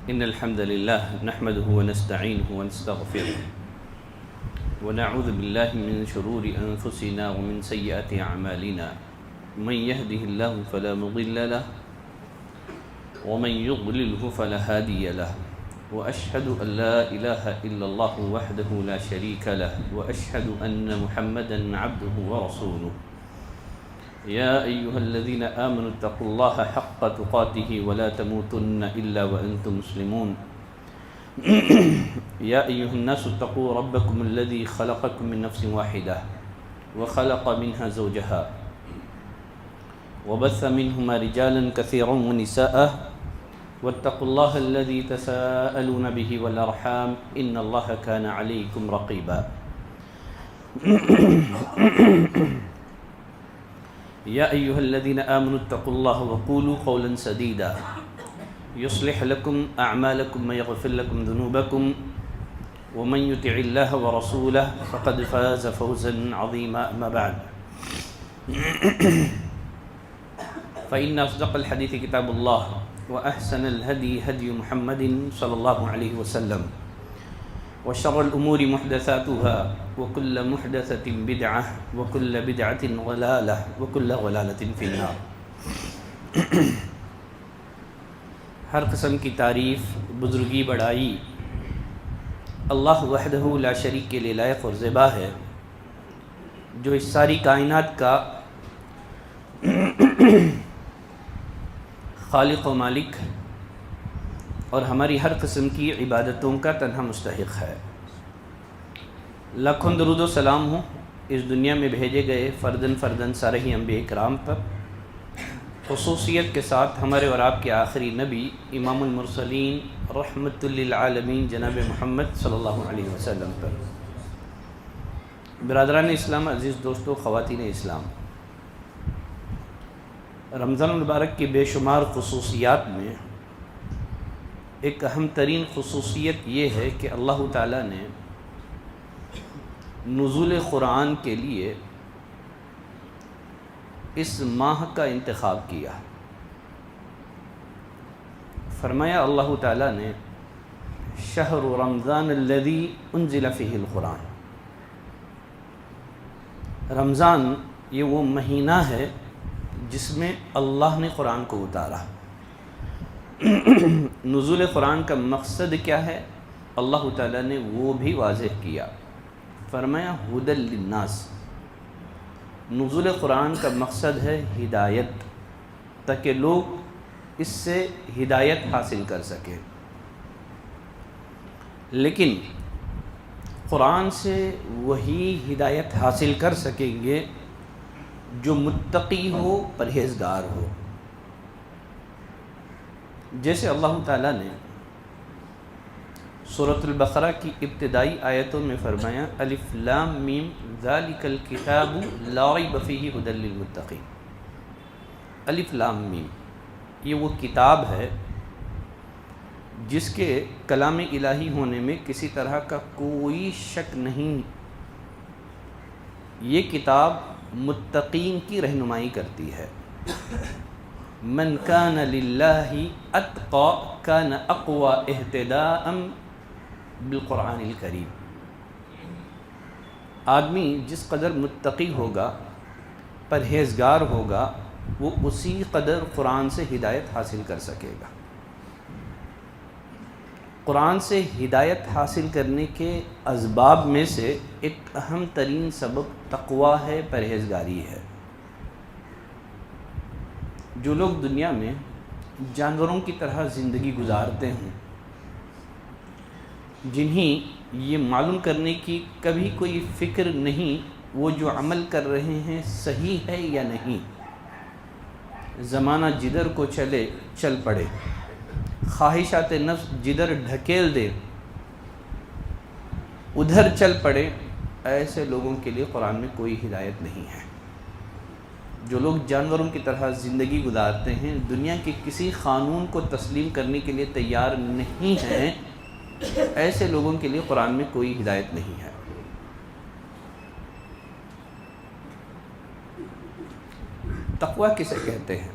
إن الحمد لله نحمده ونستعينه ونستغفره ونعوذ بالله من شرور أنفسنا ومن سيئات أعمالنا من يهده الله فلا مضل له ومن يضلله فلا هادي له وأشهد أن لا إله إلا الله وحده لا شريك له وأشهد أن محمدا عبده ورسوله يا أيها الذين آمنوا اتقوا الله حق تقاته ولا تموتن إلا وأنتم مسلمون يا أيها الناس اتقوا ربكم الذي خلقكم من نفس واحدة وخلق منها زوجها وبث منهما رجالا كثيرا ونساء واتقوا الله الذي تساءلون به والأرحام إن الله كان عليكم رقيبا يا أيها الذين آمنوا اتقوا الله وقولوا قولا سديدا يصلح لكم أعمالكم ويغفر لكم ذنوبكم ومن يطع الله ورسوله فقد فاز فوزا عظيما أما بعد فإن أصدق الحديث كتاب الله وأحسن الهدي هدي محمد صلى الله عليه وسلم وشر الأمور محدثاتها وكل محدثة بدعة وكل بدعة ضلالة وكل ضلالة في النار. ہر قسم کی تعریف، بزرگی، بڑائی اللہ وحدہ لا شریک کے لیے لائق اور زیبا ہے، جو اس ساری کائنات کا خالق و مالک اور ہماری ہر قسم کی عبادتوں کا تنہا مستحق ہے۔ لاکھوں درود و سلام ہوں اس دنیا میں بھیجے گئے فردن فردن سارے ہی انبیاء کرام پر، خصوصیت کے ساتھ ہمارے اور آپ کے آخری نبی امام المرسلین رحمت للعالمین جناب محمد صلی اللہ علیہ وسلم پر۔ برادران اسلام، عزیز دوستو، خواتین اسلام، رمضان المبارک کی بے شمار خصوصیات میں ایک اہم ترین خصوصیت یہ ہے کہ اللہ تعالیٰ نے نزول قرآن کے لیے اس ماہ کا انتخاب کیا۔ فرمایا اللہ تعالیٰ نے شہر رمضان الذی انزل فیہ القرآن، رمضان یہ وہ مہینہ ہے جس میں اللہ نے قرآن کو اتارا۔ نزول قرآن کا مقصد کیا ہے اللہ تعالیٰ نے وہ بھی واضح کیا۔ فرمایا ھدی للناس، نزول قرآن کا مقصد ہے ہدایت، تاکہ لوگ اس سے ہدایت حاصل کر سکیں۔ لیکن قرآن سے وہی ہدایت حاصل کر سکیں گے جو متقی ہو، پرہیزگار ہو۔ جیسے اللہ تعالیٰ نے سورۃ البقرہ کی ابتدائی آیتوں میں فرمایا الف لام میم ذالک الکتاب لا ریب فیہ ھدی للمتقین۔ الف لام میم یہ وہ کتاب ہے جس کے کلام الہی ہونے میں کسی طرح کا کوئی شک نہیں۔ یہ کتاب متقین کی رہنمائی کرتی ہے۔ من کان للہ اتقی کان اقوی اہتداء بالقرآن الکریم۔ آدمی جس قدر متقی ہوگا، پرہیزگار ہوگا، وہ اسی قدر قرآن سے ہدایت حاصل کر سکے گا۔ قرآن سے ہدایت حاصل کرنے کے اسباب میں سے ایک اہم ترین سبب تقویٰ ہے، پرہیزگاری ہے۔ جو لوگ دنیا میں جانوروں کی طرح زندگی گزارتے ہیں، جنہیں یہ معلوم کرنے کی کبھی کوئی فکر نہیں وہ جو عمل کر رہے ہیں صحیح ہے یا نہیں، زمانہ جدھر کو چلے چل پڑے، خواہشات نفس جدھر ڈھکیل دے ادھر چل پڑے، ایسے لوگوں کے لیے قرآن میں کوئی ہدایت نہیں ہے۔ جو لوگ جانوروں کی طرح زندگی گزارتے ہیں، دنیا کے کسی قانون کو تسلیم کرنے کے لیے تیار نہیں ہیں، ایسے لوگوں کے لیے قرآن میں کوئی ہدایت نہیں ہے۔ تقویٰ کسے کہتے ہیں؟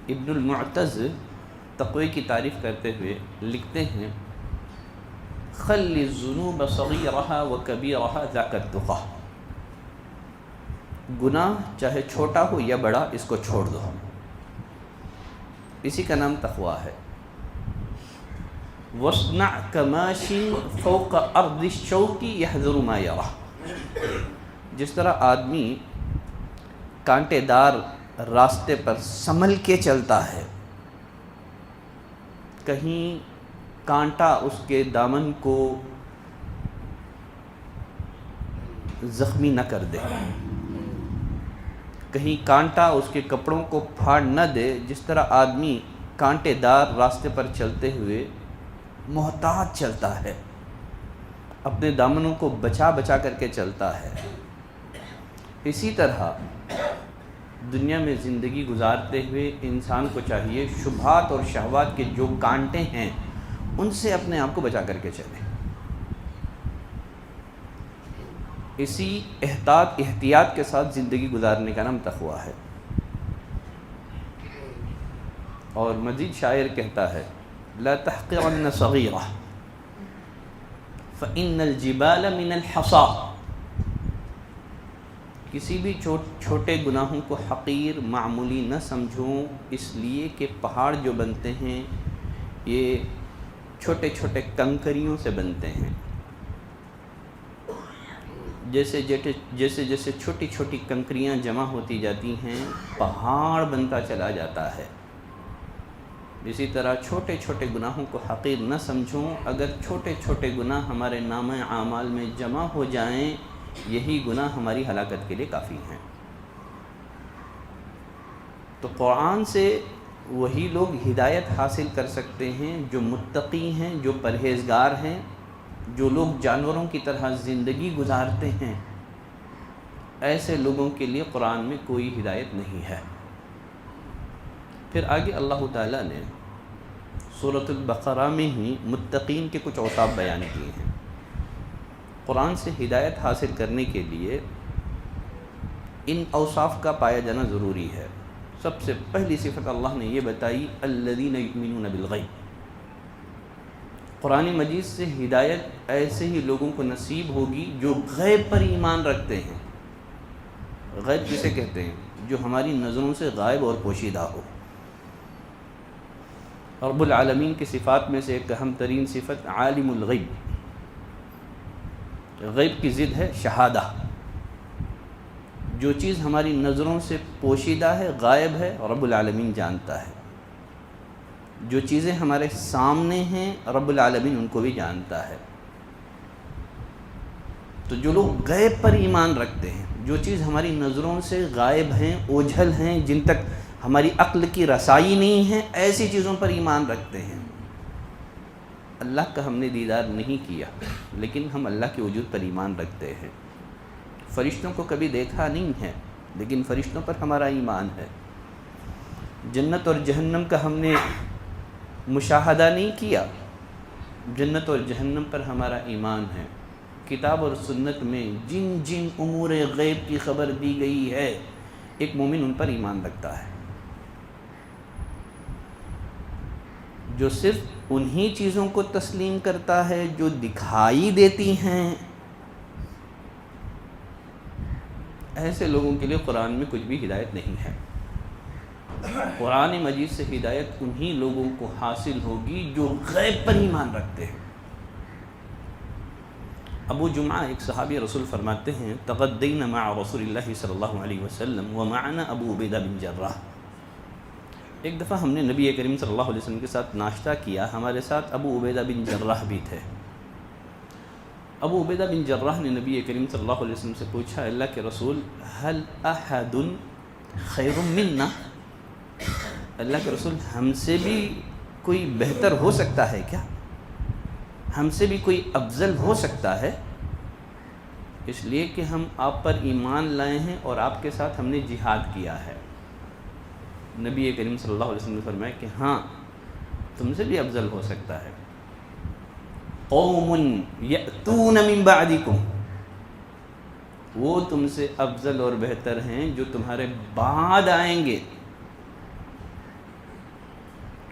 ابن المعتز تقوی کی تعریف کرتے ہوئے لکھتے ہیں خل الذنوب صغیرها وکبیرها ذاک التقی، گناہ چاہے چھوٹا ہو یا بڑا اس کو چھوڑ دو، اسی کا نام تقوی ہے۔ وَاصْنَعْ كَمَاشٍ فَوْقَ أَرْضِ الشَّوْكِ يَحْذَرُ مَا يَرَى، جس طرح آدمی کانٹے دار راستے پر سنبھل کے چلتا ہے، کہیں کانٹا اس کے دامن کو زخمی نہ کر دے، کہیں کانٹا اس کے کپڑوں کو پھاڑ نہ دے، جس طرح آدمی کانٹے دار راستے پر چلتے ہوئے محتاط چلتا ہے، اپنے دامنوں کو بچا بچا کر کے چلتا ہے، اسی طرح دنیا میں زندگی گزارتے ہوئے انسان کو چاہیے شبہات اور شہوات کے جو کانٹے ہیں ان سے اپنے آپ کو بچا کر کے چلے۔ اسی احتیاط کے ساتھ زندگی گزارنے کا نام تقوی ہے۔ اور مزید شاعر کہتا ہے لا تحقرن صغیرہ فإن الجبال من الحصى، کسی بھی چھوٹے گناہوں کو حقیر معمولی نہ سمجھوں، اس لیے کہ پہاڑ جو بنتے ہیں یہ چھوٹے چھوٹے کنکریوں سے بنتے ہیں، جیسے جیسے چھوٹی چھوٹی کنکریاں جمع ہوتی جاتی ہیں پہاڑ بنتا چلا جاتا ہے، اسی طرح چھوٹے چھوٹے گناہوں کو حقیر نہ سمجھوں، اگر چھوٹے چھوٹے گناہ ہمارے نامہ اعمال میں جمع ہو جائیں یہی گناہ ہماری ہلاکت کے لیے کافی ہیں۔ تو قرآن سے وہی لوگ ہدایت حاصل کر سکتے ہیں جو متقی ہیں، جو پرہیزگار ہیں، جو لوگ جانوروں کی طرح زندگی گزارتے ہیں، ایسے لوگوں کے لیے قرآن میں کوئی ہدایت نہیں ہے۔ پھر آگے اللہ تعالیٰ نے سورۃ البقرہ میں ہی متقین کے کچھ اوصاف بیان کیے ہیں۔ قرآن سے ہدایت حاصل کرنے کے لیے ان اوصاف کا پایا جانا ضروری ہے۔ سب سے پہلی صفت اللہ نے یہ بتائی الذین یؤمنون بالغیب، قرآن مجید سے ہدایت ایسے ہی لوگوں کو نصیب ہوگی جو غیب پر ایمان رکھتے ہیں۔ غیب کسے کہتے ہیں؟ جو ہماری نظروں سے غائب اور پوشیدہ ہو۔ رب العالمین کی صفات میں سے ایک اہم ترین صفت عالم الغیب، غیب کی ضد ہے شہادہ، جو چیز ہماری نظروں سے پوشیدہ ہے، غائب ہے، رب العالمین جانتا ہے، جو چیزیں ہمارے سامنے ہیں رب العالمین ان کو بھی جانتا ہے۔ تو جو لوگ غیب پر ایمان رکھتے ہیں، جو چیز ہماری نظروں سے غائب ہیں، اوجھل ہیں، جن تک ہماری عقل کی رسائی نہیں ہے، ایسی چیزوں پر ایمان رکھتے ہیں۔ اللہ کا ہم نے دیدار نہیں کیا لیکن ہم اللہ کے وجود پر ایمان رکھتے ہیں۔ فرشتوں کو کبھی دیکھا نہیں ہے لیکن فرشتوں پر ہمارا ایمان ہے۔ جنت اور جہنم کا ہم نے مشاہدہ نہیں کیا، جنت اور جہنم پر ہمارا ایمان ہے۔ کتاب اور سنت میں جن جن امور غیب کی خبر دی گئی ہے ایک مومن ان پر ایمان رکھتا ہے۔ جو صرف انہی چیزوں کو تسلیم کرتا ہے جو دکھائی دیتی ہیں، ایسے لوگوں کے لیے قرآن میں کچھ بھی ہدایت نہیں ہے۔ قرآن مجید سے ہدایت انہی لوگوں کو حاصل ہوگی جو غیب پر ایمان رکھتے ہیں۔ ابو جمعہ ایک صحابی رسول فرماتے ہیں تغدینا مع رسول اللہ صلی اللہ علیہ وسلم ومعنا ابو عبیدہ بن جراح، ایک دفعہ ہم نے نبی کریم صلی اللہ علیہ وسلم کے ساتھ ناشتہ کیا، ہمارے ساتھ ابو عبیدہ بن جراح بھی تھے۔ ابو عبیدہ بن جراح نے نبی کریم صلی اللہ علیہ وسلم سے پوچھا اللہ کے رسول هل احد خیر منا، اللہ کے رسول ہم سے بھی کوئی بہتر ہو سکتا ہے کیا؟ ہم سے بھی کوئی افضل ہو سکتا ہے؟ اس لیے کہ ہم آپ پر ایمان لائے ہیں اور آپ کے ساتھ ہم نے جہاد کیا ہے۔ نبی کریم صلی اللہ علیہ وسلم نے فرمایا کہ ہاں تم سے بھی افضل ہو سکتا ہے۔ قوم یأتون من بعدکم، وہ تم سے افضل اور بہتر ہیں جو تمہارے بعد آئیں گے۔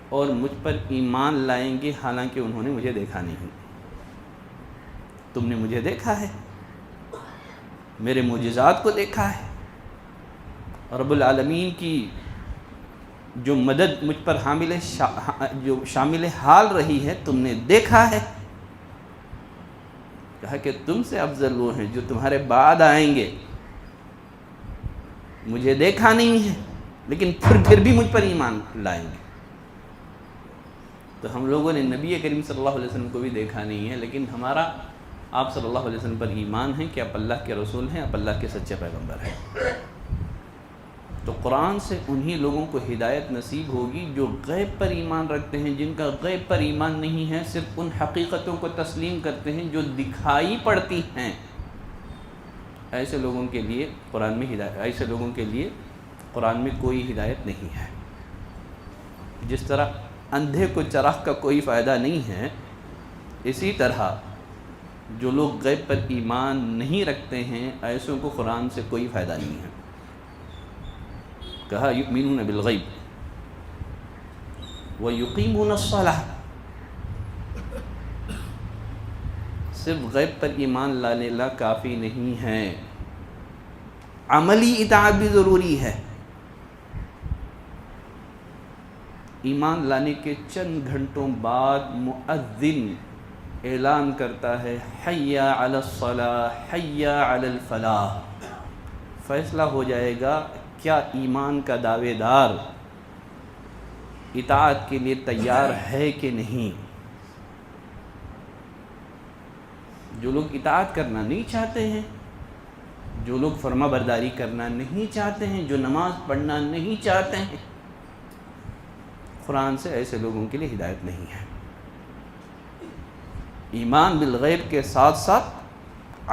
اور مجھ پر ایمان لائیں گے حالانکہ انہوں نے مجھے دیکھا نہیں۔ تم نے مجھے دیکھا ہے، میرے معجزات کو دیکھا ہے، رب العالمین کی جو مدد مجھ پر جو شامل حال رہی ہے تم نے دیکھا ہے۔ کہا کہ تم سے افضل وہ ہیں جو تمہارے بعد آئیں گے، مجھے دیکھا نہیں ہے لیکن پھر بھی مجھ پر ایمان لائیں گے۔ تو ہم لوگوں نے نبی کریم صلی اللہ علیہ وسلم کو بھی دیکھا نہیں ہے، لیکن ہمارا آپ صلی اللہ علیہ وسلم پر ایمان ہے کہ آپ اللہ کے رسول ہیں، آپ اللہ کے سچے پیغمبر ہیں۔ تو قرآن سے انہی لوگوں کو ہدایت نصیب ہوگی جو غیب پر ایمان رکھتے ہیں، جن کا غیب پر ایمان نہیں ہے، صرف ان حقیقتوں کو تسلیم کرتے ہیں جو دکھائی پڑتی ہیں۔ ایسے لوگوں کے لیے قرآن میں کوئی ہدایت نہیں ہے۔ جس طرح اندھے کو چراغ کا کوئی فائدہ نہیں ہے، اسی طرح جو لوگ غیب پر ایمان نہیں رکھتے ہیں ایسوں کو قرآن سے کوئی فائدہ نہیں ہے۔ کہا یؤمنون بالغیب ویقیمون الصلاۃ، صرف غیب پر ایمان لانے لا کافی نہیں ہے، عملی اطاعت بھی ضروری ہے۔ ایمان لانے کے چند گھنٹوں بعد مؤذن اعلان کرتا ہے حی علی الصلاۃ حی علی الفلاح، فیصلہ ہو جائے گا کیا ایمان کا دعوے دار اطاعت کے لیے تیار ہے کہ نہیں۔ جو لوگ اطاعت کرنا نہیں چاہتے ہیں، جو لوگ فرما برداری کرنا نہیں چاہتے ہیں، جو نماز پڑھنا نہیں چاہتے ہیں، قرآن سے ایسے لوگوں کے لیے ہدایت نہیں ہے۔ ایمان بالغیب کے ساتھ ساتھ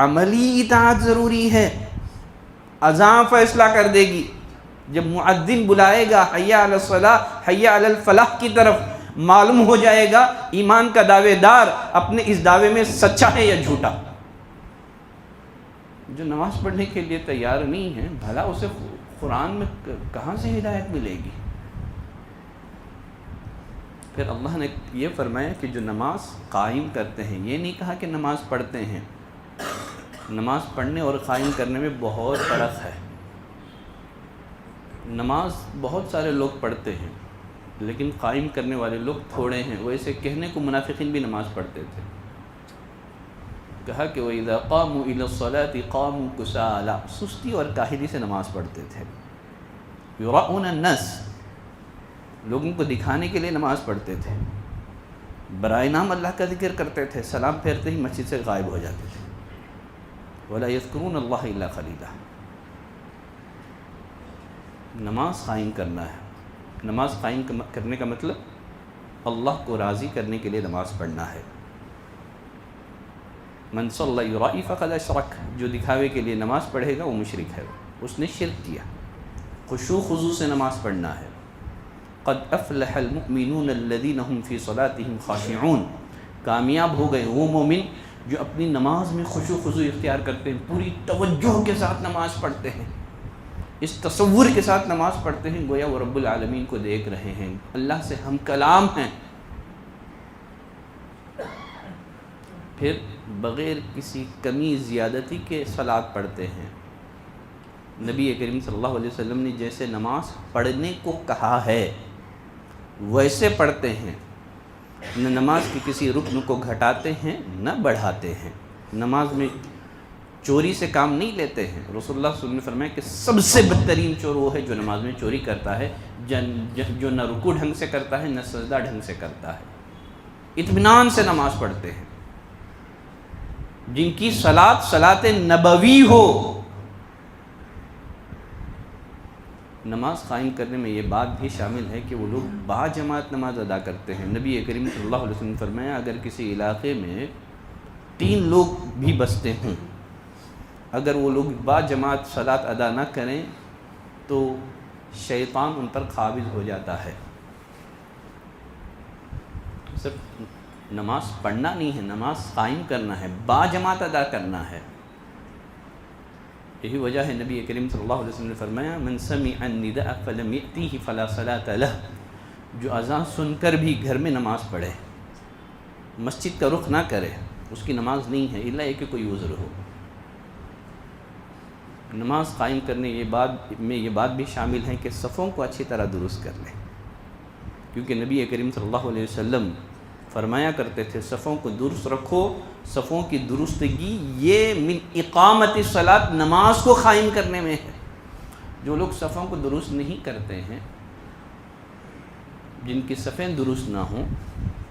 عملی اطاعت ضروری ہے۔ اذان فیصلہ کر دے گی، جب مؤذن بلائے گا حی علی الصلاۃ حی علی الفلاح کی طرف، معلوم ہو جائے گا ایمان کا دعوے دار اپنے اس دعوے میں سچا ہے یا جھوٹا۔ جو نماز پڑھنے کے لیے تیار نہیں ہے، بھلا اسے قرآن میں کہاں سے ہدایت ملے گی؟ پھر اللہ نے یہ فرمایا کہ جو نماز قائم کرتے ہیں، یہ نہیں کہا کہ نماز پڑھتے ہیں۔ نماز پڑھنے اور قائم کرنے میں بہت فرق ہے۔ نماز بہت سارے لوگ پڑھتے ہیں لیکن قائم کرنے والے لوگ تھوڑے ہیں۔ ویسے کہنے کو منافقین بھی نماز پڑھتے تھے۔ کہا کہ وَإِذَا قَامُوا إِلَى الصَّلَاةِ قَامُوا كُسَالَىٰ، سستی اور کاہلی سے نماز پڑھتے تھے۔ يُرَاءُونَ النَّاسَ، لوگوں کو دکھانے کے لیے نماز پڑھتے تھے۔ برائے نام اللہ کا ذکر کرتے تھے، سلام پھیرتے ہی مسجد سے غائب ہو جاتے تھے۔ وَلَا يَذْكُرُونَ اللَّهَ إِلَّا قَلِيلًا۔ نماز قائم کرنا ہے۔ نماز قائم کرنے کا مطلب اللہ کو راضی کرنے کے لیے نماز پڑھنا ہے۔ من صلی یرائی فقد اشرک، جو دکھاوے کے لیے نماز پڑھے گا وہ مشرک ہے، اس نے شرک کیا۔ خشوع خضوع سے نماز پڑھنا ہے۔ قد افلح المؤمنون الذین هم فی صلاتهم خاشعون، کامیاب ہو گئے وہ مومن جو اپنی نماز میں خشوع خضوع اختیار کرتے ہیں، پوری توجہ کے ساتھ نماز پڑھتے ہیں، اس تصور کے ساتھ نماز پڑھتے ہیں گویا وہ رب العالمین کو دیکھ رہے ہیں، اللہ سے ہم کلام ہیں۔ پھر بغیر کسی کمی زیادتی کے صلاۃ پڑھتے ہیں۔ نبی کریم صلی اللہ علیہ وسلم نے جیسے نماز پڑھنے کو کہا ہے ویسے پڑھتے ہیں، نہ نماز کے کسی رکن کو گھٹاتے ہیں نہ بڑھاتے ہیں، نماز میں چوری سے کام نہیں لیتے ہیں۔ رسول اللہ صلی اللہ علیہ وسلم نے فرمایا کہ سب سے بدترین چور وہ ہے جو نماز میں چوری کرتا ہے، جو نہ رکوع ڈھنگ سے کرتا ہے نہ سجدہ ڈھنگ سے کرتا ہے۔ اطمینان سے نماز پڑھتے ہیں، جن کی صلاۃ نبوی ہو۔ نماز قائم کرنے میں یہ بات بھی شامل ہے کہ وہ لوگ با جماعت نماز ادا کرتے ہیں۔ نبی کریم صلی اللہ علیہ وسلم نے فرمایا اگر کسی علاقے میں 3 لوگ بھی بستے ہوں، اگر وہ لوگ با جماعت صلاۃ ادا نہ کریں تو شیطان ان پر قابض ہو جاتا ہے۔ صرف نماز پڑھنا نہیں ہے، نماز قائم کرنا ہے، با جماعت ادا کرنا ہے۔ یہی وجہ ہے نبی کریم صلی اللہ علیہ وسلم نے فرمایا من سمع النداء فلم یأتیہ فلا صلاۃ لہ، جو اذان سن کر بھی گھر میں نماز پڑھے، مسجد کا رخ نہ کرے، اس کی نماز نہیں ہے الا کہ کوئی عذر ہو۔ نماز قائم کرنے یہ بات بھی شامل ہے کہ صفوں کو اچھی طرح درست کر لیں، کیونکہ نبی کریم صلی اللہ علیہ وسلم فرمایا کرتے تھے صفوں کو درست رکھو۔ صفوں کی درستگی یہ من اقامت الصلاۃ، نماز کو قائم کرنے میں ہے۔ جو لوگ صفوں کو درست نہیں کرتے ہیں، جن کی صفیں درست نہ ہوں،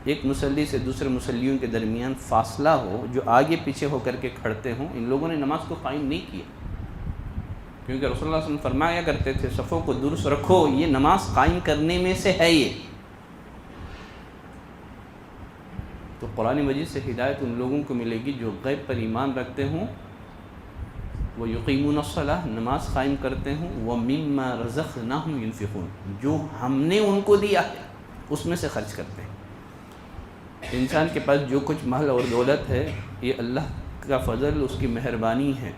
ایک مصلی سے دوسرے مصلیوں کے درمیان فاصلہ ہو، جو آگے پیچھے ہو کر کے کھڑتے ہوں، ان لوگوں نے نماز کو قائم نہیں کیا، کیونکہ رسول اللہ صلی اللہ علیہ وسلم فرمایا کرتے تھے صفوں کو درست رکھو، یہ نماز قائم کرنے میں سے ہے۔ یہ تو قرآن مجید سے ہدایت ان لوگوں کو ملے گی جو غیب پر ایمان رکھتے ہوں، وہ یقیمون الصلاۃ، نماز قائم کرتے ہوں، وَمِمَّا رَزَقْنَاهُمْ يُنْفِقُونَ، جو ہم نے ان کو دیا ہے اس میں سے خرچ کرتے ہیں۔ انسان کے پاس جو کچھ مال اور دولت ہے، یہ اللہ کا فضل، اس کی مہربانی ہے،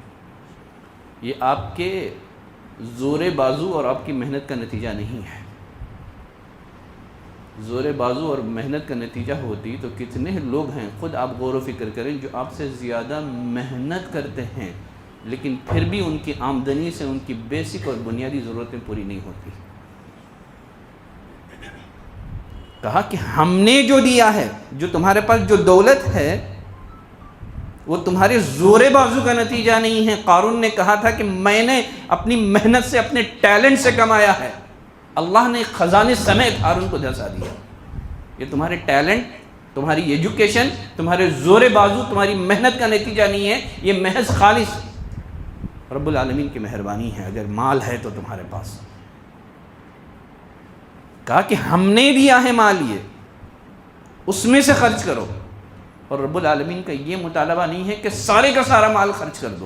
یہ آپ کے زور بازو اور آپ کی محنت کا نتیجہ نہیں ہے۔ زور بازو اور محنت کا نتیجہ ہوتی تو کتنے لوگ ہیں، خود آپ غور و فکر کریں، جو آپ سے زیادہ محنت کرتے ہیں لیکن پھر بھی ان کی آمدنی سے ان کی بیسک اور بنیادی ضرورتیں پوری نہیں ہوتی۔ کہا کہ ہم نے جو دیا ہے، جو تمہارے پاس جو دولت ہے وہ تمہارے زور بازو کا نتیجہ نہیں ہے۔ قارون نے کہا تھا کہ میں نے اپنی محنت سے، اپنے ٹیلنٹ سے کمایا ہے، اللہ نے خزانے سمیت ہارون کو دھسا دیا۔ یہ تمہارے ٹیلنٹ، تمہاری ایجوکیشن، تمہارے زور بازو، تمہاری محنت کا نتیجہ نہیں ہے، یہ محض خالص رب العالمین کی مہربانی ہے۔ اگر مال ہے تو تمہارے پاس، کہا کہ ہم نے دیا ہے مال، یہ اس میں سے خرچ کرو۔ اور رب العالمین کا یہ مطالبہ نہیں ہے کہ سارے کا سارا مال خرچ کر دو،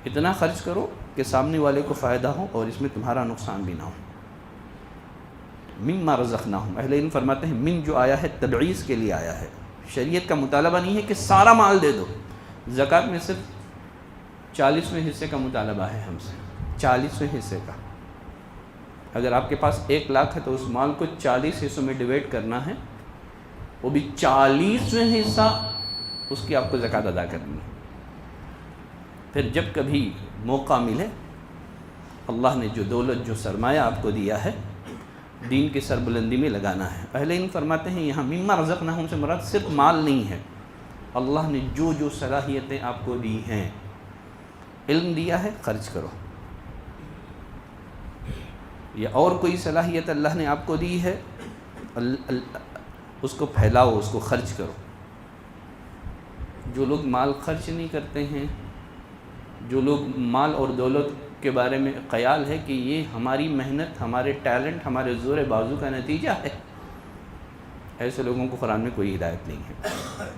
اتنا خرچ کرو کہ سامنے والے کو فائدہ ہو اور اس میں تمہارا نقصان بھی نہ ہو۔ مما رزقناہم، اہل علم فرماتے ہیں من جو آیا ہے تبعیض کے لیے آیا ہے، شریعت کا مطالبہ نہیں ہے کہ سارا مال دے دو۔ زکوٰۃ میں صرف 40ویں حصے کا مطالبہ ہے ہم سے، 40ویں حصے کا۔ اگر آپ کے پاس 1 لاکھ ہے تو اس مال کو 40 حصوں میں ڈیوائڈ کرنا ہے، وہ بھی 40ویں حصہ اس کی آپ کو زکوٰۃ ادا کرنی ہے۔ پھر جب کبھی موقع ملے، اللہ نے جو دولت، جو سرمایہ آپ کو دیا ہے، دین کی سربلندی میں لگانا ہے۔ اہل علم فرماتے ہیں یہاں مما رزقناہم سے مراد صرف مال نہیں ہے، اللہ نے جو جو صلاحیتیں آپ کو دی ہیں، علم دیا ہے خرچ کرو، یا اور کوئی صلاحیت اللہ نے آپ کو دی ہے، اس کو پھیلاؤ، اس کو خرچ کرو۔ جو لوگ مال خرچ نہیں کرتے ہیں، جو لوگ مال اور دولت کے بارے میں خیال ہے کہ یہ ہماری محنت، ہمارے ٹیلنٹ، ہمارے زور بازو کا نتیجہ ہے، ایسے لوگوں کو قرآن میں کوئی ہدایت نہیں ہے۔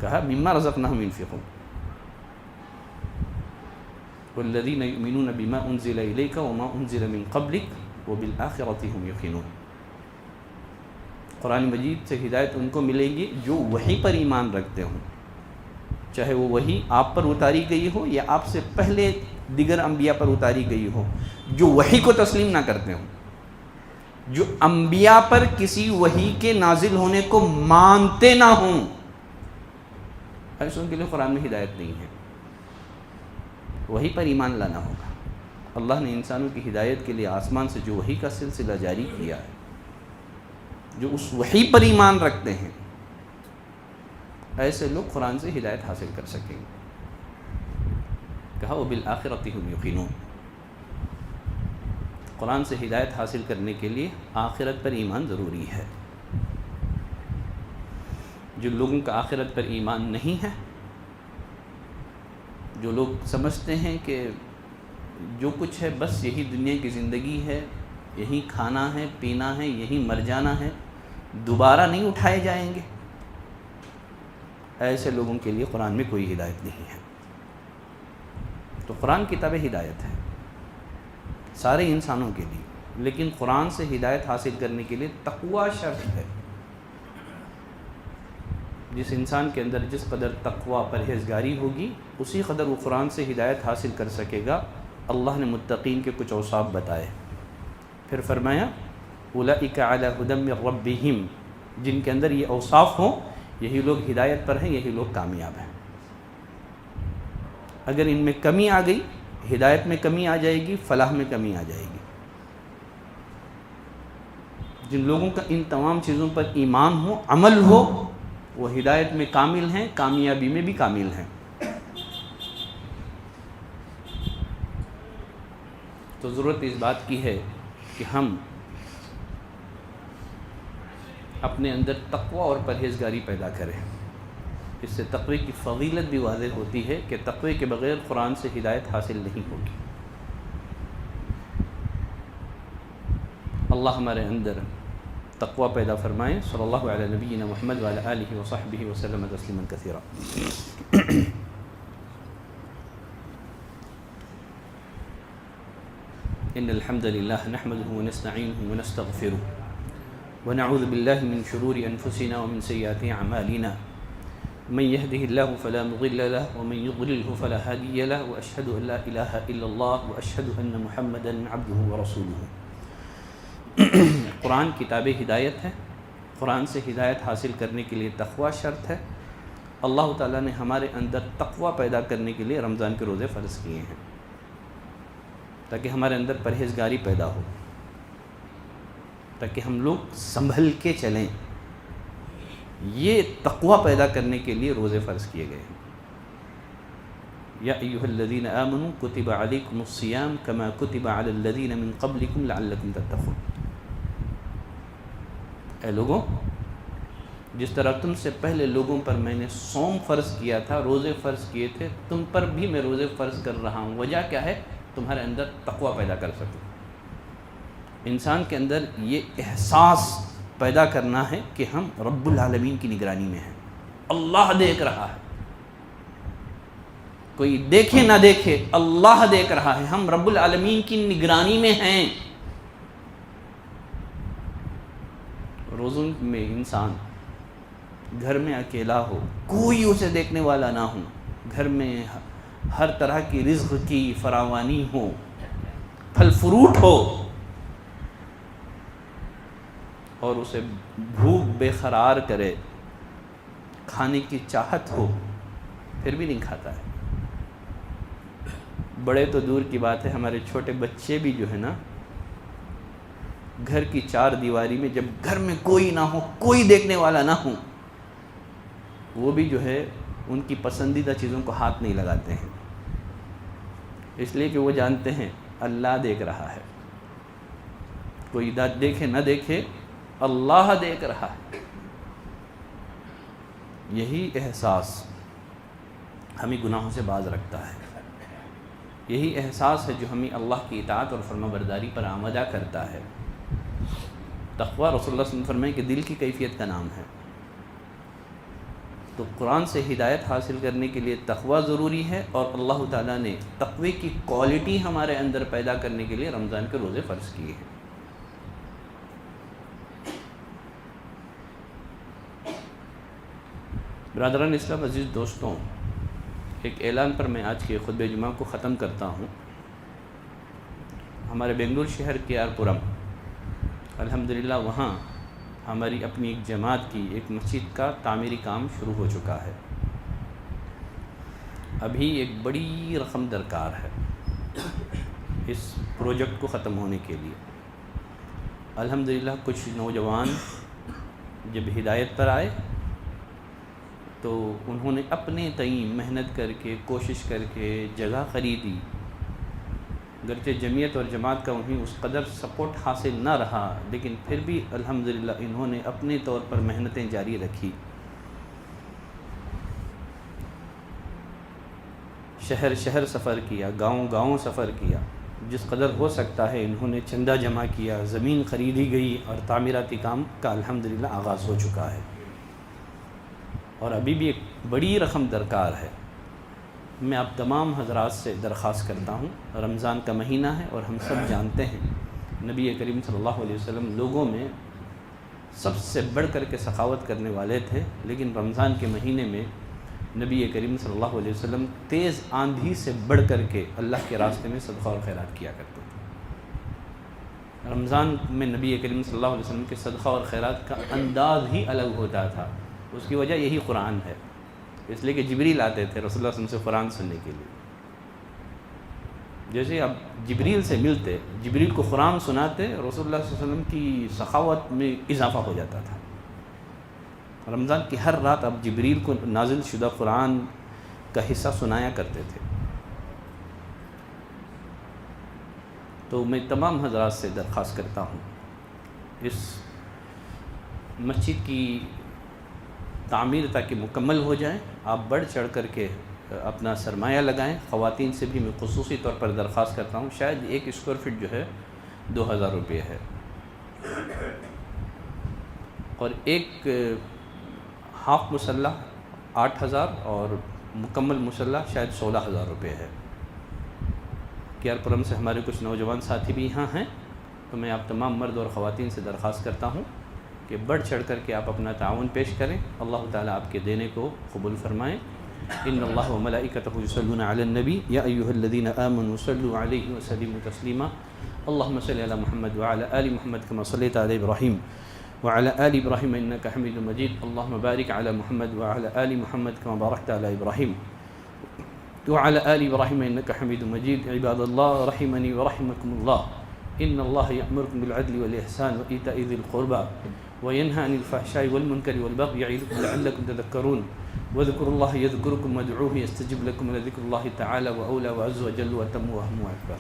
کہا مما رزقناہم ينفقون والذین یؤمنون بما انزل الیک وما انزل من قبلک وبالآخرۃ هم یوقنون۔ قرآن مجید سے ہدایت ان کو ملے گی جو وحی پر ایمان رکھتے ہوں، چاہے وہ وحی آپ پر اتاری گئی ہو یا آپ سے پہلے دیگر انبیاء پر اتاری گئی ہو، جو وحی کو تسلیم نہ کرتے ہوں، جو انبیاء پر کسی وحی کے نازل ہونے کو مانتے نہ ہوں، ایسوں کے لیے قرآن میں ہدایت نہیں ہے۔ وحی پر ایمان لانا ہوگا۔ اللہ نے انسانوں کی ہدایت کے لیے آسمان سے جو وحی کا سلسلہ جاری کیا ہے، جو اس وحی پر ایمان رکھتے ہیں، ایسے لوگ قرآن سے ہدایت حاصل کر سکیں گے۔ کہا وبالآخرۃ هم یوقنون، قرآن سے ہدایت حاصل کرنے کے لیے آخرت پر ایمان ضروری ہے۔ جو لوگوں کا آخرت پر ایمان نہیں ہے، جو لوگ سمجھتے ہیں کہ جو کچھ ہے بس یہی دنیا کی زندگی ہے، یہی کھانا ہے، پینا ہے، یہی مر جانا ہے، دوبارہ نہیں اٹھائے جائیں گے، ایسے لوگوں کے لیے قرآن میں کوئی ہدایت نہیں ہے۔ تو قرآن کتاب ہدایت ہے سارے انسانوں کے لیے، لیکن قرآن سے ہدایت حاصل کرنے کے لیے تقویٰ شرط ہے۔ جس انسان کے اندر جس قدر تقویٰ پرہیزگاری ہوگی، اسی قدر وہ قرآن سے ہدایت حاصل کر سکے گا۔ اللہ نے متقین کے کچھ اوصاف بتائے، پھر فرمایا اولئک علی ھدی من ربہم، جن کے اندر یہ اوصاف ہوں یہی لوگ ہدایت پر ہیں، یہی لوگ کامیاب ہیں۔ اگر ان میں کمی آ گئی، ہدایت میں کمی آ جائے گی، فلاح میں کمی آ جائے گی۔ جن لوگوں کا ان تمام چیزوں پر ایمان ہو، عمل ہو، وہ ہدایت میں کامل ہیں، کامیابی میں بھی کامل ہیں۔ تو ضرورت اس بات کی ہے کہ ہم اپنے اندر تقوی اور پرہیزگاری پیدا کریں۔ اس سے تقوی کی فضیلت بھی واضح ہوتی ہے کہ تقوی کے بغیر قرآن سے ہدایت حاصل نہیں ہوگی۔ اللہ ہمارے اندر تقوی پیدا فرمائیں۔ صلی اللہ علیہ نبینا محمد وعلی آلہ وصحبہ وسلم تسلیما کثیرا۔ ان الحمد للہ نحمده ونستعینه ونستغفره ونعوذ باللہ من شرور انفسنا ومن سیئات اعمالنا من يهده الله فلا مضل له ومن يضلله فلا هادي له واشهد ان لا اله الا الله واشهد ان محمدا عبده ورسوله۔ قرآن کتاب ہدایت ہے، قرآن سے ہدایت حاصل کرنے کے لیے تقوی شرط ہے۔ اللہ تعالیٰ نے ہمارے اندر تقوی پیدا کرنے کے لیے رمضان کے روزے فرض کیے ہیں، تاکہ ہمارے اندر پرہیزگاری پیدا ہو، تاکہ ہم لوگ سنبھل کے چلیں۔ یہ تقوی پیدا کرنے کے لیے روزے فرض کیے گئے ہیں۔ یا ایھا الذین آمنوا کتب علیکم الصیام کما کتب علی الذین من قبلکم لعلکم تتقون۔ اے لوگوں، جس طرح تم سے پہلے لوگوں پر میں نے صوم فرض کیا تھا، روزے فرض کیے تھے، تم پر بھی میں روزے فرض کر رہا ہوں۔ وجہ کیا ہے؟ تمہارے اندر تقوی پیدا کر سکوں۔ انسان کے اندر یہ احساس پیدا کرنا ہے کہ ہم رب العالمین کی نگرانی میں ہیں، اللہ دیکھ رہا ہے، کوئی دیکھے نہ دیکھے اللہ دیکھ رہا ہے، ہم رب العالمین کی نگرانی میں ہیں۔ روزوں میں انسان گھر میں اکیلا ہو، کوئی اسے دیکھنے والا نہ ہو، گھر میں ہر طرح کی رزق کی فراوانی ہو، پھل فروٹ ہو، اور اسے بھوک بے قرار کرے، کھانے کی چاہت ہو، پھر بھی نہیں کھاتا ہے۔ بڑے تو دور کی بات ہے، ہمارے چھوٹے بچے بھی جو ہے نا، گھر کی چار دیواری میں جب گھر میں کوئی نہ ہو، کوئی دیکھنے والا نہ ہو، وہ بھی جو ہے ان کی پسندیدہ چیزوں کو ہاتھ نہیں لگاتے ہیں، اس لیے کہ وہ جانتے ہیں اللہ دیکھ رہا ہے۔ کوئی دیکھے نہ دیکھے، اللہ دیکھ رہا ہے۔ یہی احساس ہمیں گناہوں سے باز رکھتا ہے، یہی احساس ہے جو ہمیں اللہ کی اطاعت اور فرما برداری پر آمادہ کرتا ہے۔ تقوی رسول اللہ صلی اللہ علیہ وسلم فرمائے کہ دل کی کیفیت کا نام ہے۔ تو قرآن سے ہدایت حاصل کرنے کے لیے تقوی ضروری ہے، اور اللہ تعالیٰ نے تقوی کی کوالٹی ہمارے اندر پیدا کرنے کے لیے رمضان کے روزے فرض کیے ہیں۔ برادران اسلام، عزیز دوستوں، ایک اعلان پر میں آج کے خطبہ جمعہ کو ختم کرتا ہوں۔ ہمارے بنگلور شہر کے آر پورم، الحمدللہ وہاں ہماری اپنی ایک جماعت کی ایک مسجد کا تعمیری کام شروع ہو چکا ہے۔ ابھی ایک بڑی رقم درکار ہے اس پروجیکٹ کو ختم ہونے کے لیے۔ الحمدللہ کچھ نوجوان جب ہدایت پر آئے تو انہوں نے اپنے تئیں محنت کر کے، کوشش کر کے جگہ خریدی، گرچہ جمعیت اور جماعت کا انہیں اس قدر سپورٹ حاصل نہ رہا، لیکن پھر بھی الحمدللہ انہوں نے اپنے طور پر محنتیں جاری رکھی۔ شہر شہر سفر کیا، گاؤں گاؤں سفر کیا، جس قدر ہو سکتا ہے انہوں نے چندہ جمع کیا، زمین خریدی گئی، اور تعمیراتی کام کا الحمدللہ آغاز ہو چکا ہے، اور ابھی بھی ایک بڑی رقم درکار ہے۔ میں آپ تمام حضرات سے درخواست کرتا ہوں، رمضان کا مہینہ ہے اور ہم سب جانتے ہیں نبی کریم صلی اللہ علیہ وسلم لوگوں میں سب سے بڑھ کر کے سخاوت کرنے والے تھے، لیکن رمضان کے مہینے میں نبی کریم صلی اللہ علیہ وسلم تیز آندھی سے بڑھ کر کے اللہ کے راستے میں صدقہ اور خیرات کیا کرتے تھے۔ رمضان میں نبی کریم صلی اللہ علیہ وسلم کے صدقہ اور خیرات کا انداز ہی الگ ہوتا تھا. اس کی وجہ یہی قرآن ہے، اس لیے کہ جبریل آتے تھے رسول اللہ صلی اللہ علیہ وسلم سے قرآن سننے کے لیے. جیسے اب جبریل سے ملتے، جبریل کو قرآن سناتے، رسول اللہ صلی اللہ علیہ وسلم کی سخاوت میں اضافہ ہو جاتا تھا. رمضان کی ہر رات اب جبریل کو نازل شدہ قرآن کا حصہ سنایا کرتے تھے. تو میں تمام حضرات سے درخواست کرتا ہوں، اس مسجد کی تعمیر تاکہ مکمل ہو جائے، آپ بڑھ چڑھ کر کے اپنا سرمایہ لگائیں. خواتین سے بھی میں خصوصی طور پر درخواست کرتا ہوں. شاید 1 اسکوائر فٹ جو ہے 2000 روپے ہے، اور ایک ہاف مسلح 8000 اور مکمل مسلح شاید 16000 روپے ہے. کیار پورم سے ہمارے کچھ نوجوان ساتھی بھی یہاں ہیں، تو میں آپ تمام مرد اور خواتین سے درخواست کرتا ہوں کہ بڑھ چڑھ کر کے آپ اپنا تعاون پیش کریں. اللہ تعالیٰ آپ کے دینے کو قبول فرمائیں. ان اللہ وملائکتہ یصلون علی النبی یا ایھا الذین آمنوا صلوا علیہ وسلموا تسلیما. اللهم صل علی محمد وعلی آل محمد کما صلیت علی ابراہیم وعلى آل إبراهيم إنك حميد مجيد. اللهم بارك على محمد وعلى آل محمد كما باركت على إبراهيم وعلى آل إبراهيم إنك حميد مجيد. عباد الله رحمني ورحمكم الله، إن الله يأمركم بالعدل والإحسان وإيتاء ذي القربى وينهى عن الفحشاء والمنكر والبغي يعظكم لعلكم تذكرون. واذكروا الله يذكركم وادعوه يستجب لكم، ولذكر الله تعالى وأولى وعز وجل وأتم وأهم وأكبر.